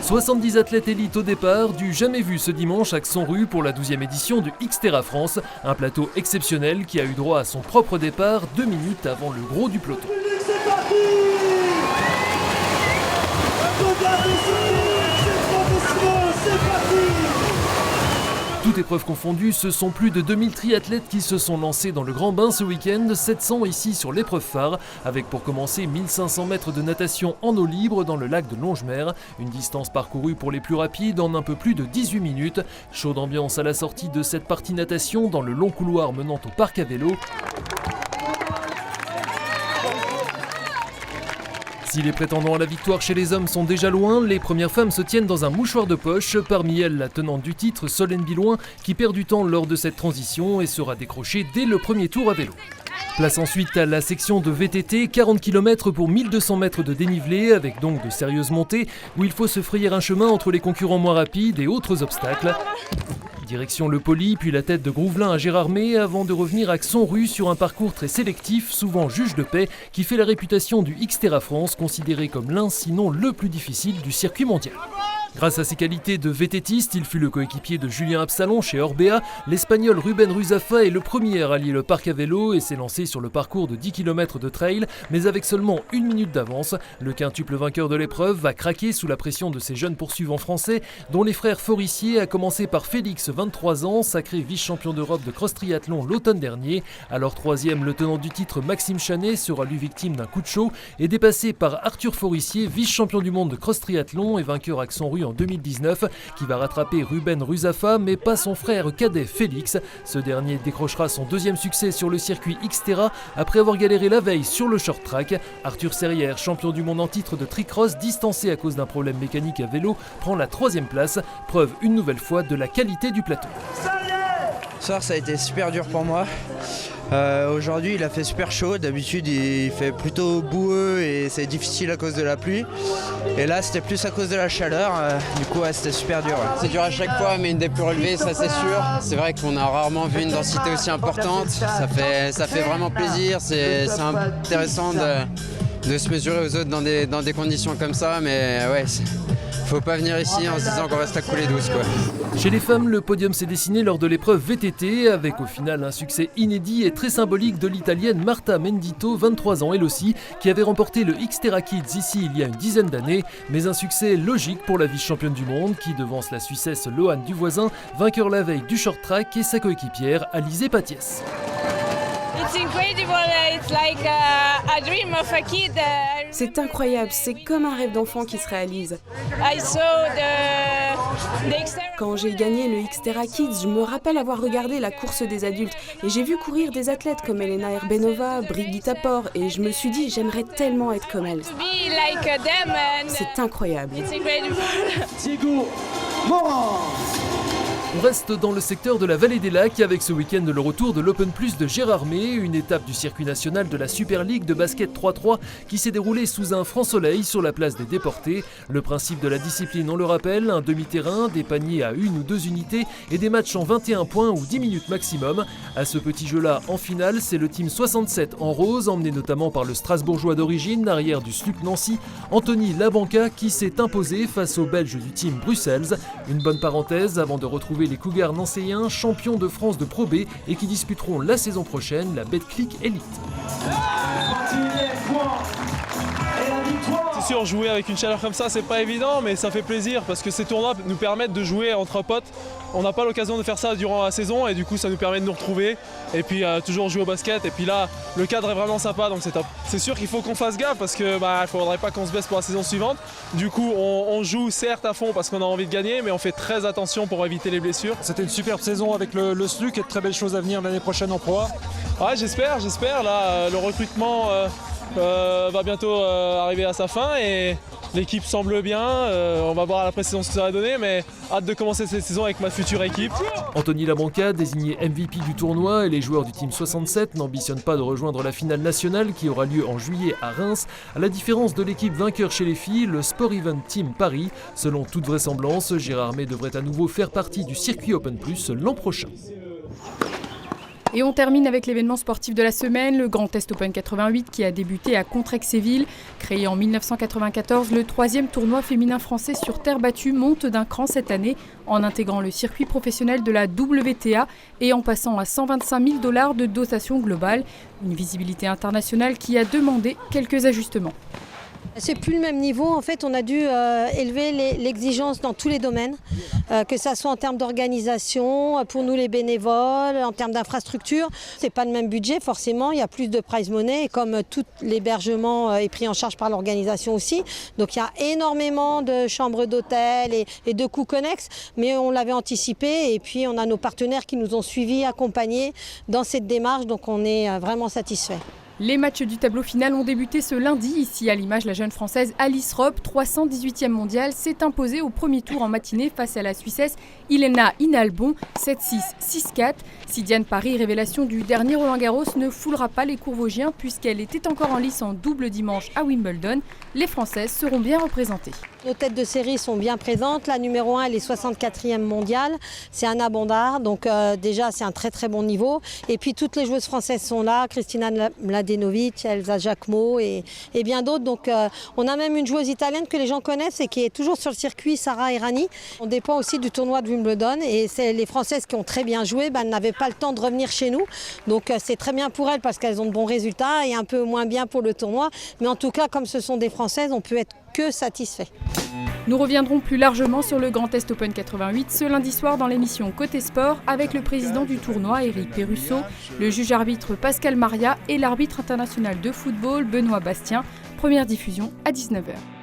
70 athlètes élites au départ, du jamais vu ce dimanche à Xonru pour la 12e édition du Xterra France. Un plateau exceptionnel qui a eu droit à son propre départ 2 minutes avant le gros du peloton. C'est parti! Regardez c'est parti! Toutes épreuves confondues, ce sont plus de 2000 triathlètes qui se sont lancés dans le grand bain ce week-end, 700 ici sur l'épreuve phare, avec pour commencer 1500 mètres de natation en eau libre dans le lac de Longemer, une distance parcourue pour les plus rapides en un peu plus de 18 minutes. Chaude ambiance à la sortie de cette partie natation dans le long couloir menant au parc à vélo. Si les prétendants à la victoire chez les hommes sont déjà loin, les premières femmes se tiennent dans un mouchoir de poche. Parmi elles, la tenante du titre, Solène Bilouin, qui perd du temps lors de cette transition et sera décrochée dès le premier tour à vélo. Place ensuite à la section de VTT, 40 km pour 1200 mètres de dénivelé, avec donc de sérieuses montées, où il faut se frayer un chemin entre les concurrents moins rapides et autres obstacles. Direction Le Poli, puis la tête de Grouvelin à Gérardmer, avant de revenir à Xonru sur un parcours très sélectif, souvent juge de paix, qui fait la réputation du Xterra France, considéré comme l'un, sinon le plus difficile du circuit mondial. Grâce à ses qualités de vététiste, il fut le coéquipier de Julien Absalon chez Orbea. L'Espagnol Ruben Ruzafa est le premier à allier le parc à vélo et s'est lancé sur le parcours de 10 km de trail, mais avec seulement 1 minute d'avance. Le quintuple vainqueur de l'épreuve va craquer sous la pression de ses jeunes poursuivants français, dont les frères Forissier, à commencer par Félix, 23 ans, sacré vice-champion d'Europe de cross triathlon l'automne dernier. Alors troisième, le tenant du titre Maxime Chanet sera lui victime d'un coup de chaud et dépassé par Arthur Forissier, vice-champion du monde de cross triathlon et vainqueur à Xonru en 2019, qui va rattraper Ruben Ruzafa, mais pas son frère cadet Félix. Ce dernier décrochera son deuxième succès sur le circuit Xterra après avoir galéré la veille sur le short track. Arthur Serrière, champion du monde en titre de tricross, distancé à cause d'un problème mécanique à vélo, prend la 3e place, preuve une nouvelle fois de la qualité du plateau. Ce soir ça a été super dur pour moi. Aujourd'hui il a fait super chaud, d'habitude il fait plutôt boueux et c'est difficile à cause de la pluie. Et là c'était plus à cause de la chaleur, du coup ouais, c'était super dur. Ouais. C'est dur à chaque fois mais une des plus relevées, ça c'est sûr. C'est vrai qu'on a rarement vu une densité aussi importante, ça fait vraiment plaisir, c'est intéressant de se mesurer aux autres dans des conditions comme ça, mais ouais, faut pas venir ici en se disant qu'on reste à couler douce quoi. Chez les femmes, le podium s'est dessiné lors de l'épreuve VTT, avec au final un succès inédit et très symbolique de l'italienne Marta Mendito, 23 ans elle aussi, qui avait remporté le Xterra Kids ici il y a une dizaine d'années, mais un succès logique pour la vice-championne du monde qui devance la Suissesse Loane Duvoisin, vainqueur la veille du short track, et sa coéquipière Alizé Patiès. C'est incroyable, c'est comme un rêve d'enfant qui se réalise. Quand j'ai gagné le Xterra Kids, je me rappelle avoir regardé la course des adultes et j'ai vu courir des athlètes comme Elena Erbenova, Brigitte Apor et je me suis dit j'aimerais tellement être comme elle. C'est incroyable. Thibaut Morand. On reste dans le secteur de la Vallée des Lacs avec ce week-end le retour de l'Open Plus de Gérardmer, une étape du circuit national de la Super League de basket 3-3 qui s'est déroulée sous un franc soleil sur la place des Déportés. Le principe de la discipline, on le rappelle, un demi-terrain, des paniers à 1 ou 2 unités et des matchs en 21 points ou 10 minutes maximum. À ce petit jeu-là, en finale, c'est le team 67 en rose, emmené notamment par le Strasbourgeois d'origine, arrière du SLUC Nancy, Anthony Labanca, qui s'est imposé face aux Belges du team Bruxelles. Une bonne parenthèse avant de retrouver les Cougars nancéens, champions de France de Pro B et qui disputeront la saison prochaine la Betclic Elite. C'est sûr, jouer avec une chaleur comme ça, c'est pas évident, mais ça fait plaisir parce que ces tournois nous permettent de jouer entre potes. On n'a pas l'occasion de faire ça durant la saison et du coup ça nous permet de nous retrouver et puis toujours jouer au basket. Et puis là, le cadre est vraiment sympa, donc c'est top. C'est sûr qu'il faut qu'on fasse gaffe parce que il faudrait pas qu'on se baisse pour la saison suivante. Du coup, on joue certes à fond parce qu'on a envie de gagner, mais on fait très attention pour éviter les blessures. C'était une superbe saison avec le SLUC et de très belles choses à venir l'année prochaine en Pro A. Ouais, j'espère. Là, le recrutement va bientôt arriver à sa fin et l'équipe semble bien. On va voir à la pré-saison ce que ça va donner, mais hâte de commencer cette saison avec ma future équipe. Anthony Labanca, désigné MVP du tournoi, et les joueurs du Team 67 n'ambitionnent pas de rejoindre la finale nationale qui aura lieu en juillet à Reims. À la différence de l'équipe vainqueur chez les filles, le Sport Event Team Paris. Selon toute vraisemblance, Gérardmer devrait à nouveau faire partie du circuit Open Plus l'an prochain. Et on termine avec l'événement sportif de la semaine, le Grand Est Open 88 qui a débuté à Contrexéville. Créé en 1994, le 3e tournoi féminin français sur terre battue monte d'un cran cette année en intégrant le circuit professionnel de la WTA et en passant à 125 000 $ de dotation globale. Une visibilité internationale qui a demandé quelques ajustements. C'est plus le même niveau. En fait, on a dû élever l'exigence dans tous les domaines, que ça soit en termes d'organisation, pour nous les bénévoles, en termes d'infrastructure. C'est pas le même budget, forcément. Il y a plus de prize money et comme tout l'hébergement est pris en charge par l'organisation aussi. Donc il y a énormément de chambres d'hôtel et de coûts connexes, mais on l'avait anticipé et puis on a nos partenaires qui nous ont suivis, accompagnés dans cette démarche. Donc on est vraiment satisfaits. Les matchs du tableau final ont débuté ce lundi. Ici, à l'image, la jeune Française Alice Robb, 318e mondiale, s'est imposée au premier tour en matinée face à la Suissesse Ilena Inalbon, 7-6, 6-4. Si Diane Paris, révélation du dernier Roland-Garros, ne foulera pas les Courvosgiens puisqu'elle était encore en lice en double dimanche à Wimbledon, les Françaises seront bien représentées. Nos têtes de série sont bien présentes. La numéro 1, elle est 64e mondiale. C'est Anna Bondard, donc déjà c'est un très très bon niveau. Et puis toutes les joueuses françaises sont là, Kristina Mladenovic, Elsa Jacquemot et bien d'autres. Donc on a même une joueuse italienne que les gens connaissent et qui est toujours sur le circuit, Sarah Errani. On dépend aussi du tournoi de Wimbledon et c'est les Françaises qui ont très bien joué. Elles n'avaient pas le temps de revenir chez nous. Donc c'est très bien pour elles parce qu'elles ont de bons résultats et un peu moins bien pour le tournoi. Mais en tout cas, comme ce sont des Françaises, on peut être que satisfait. Nous reviendrons plus largement sur le Grand Est Open 88 ce lundi soir dans l'émission Côté Sport avec le président du tournoi, Éric Perrusso, le juge-arbitre Pascal Maria et l'arbitre international de football, Benoît Bastien. Première diffusion à 19h.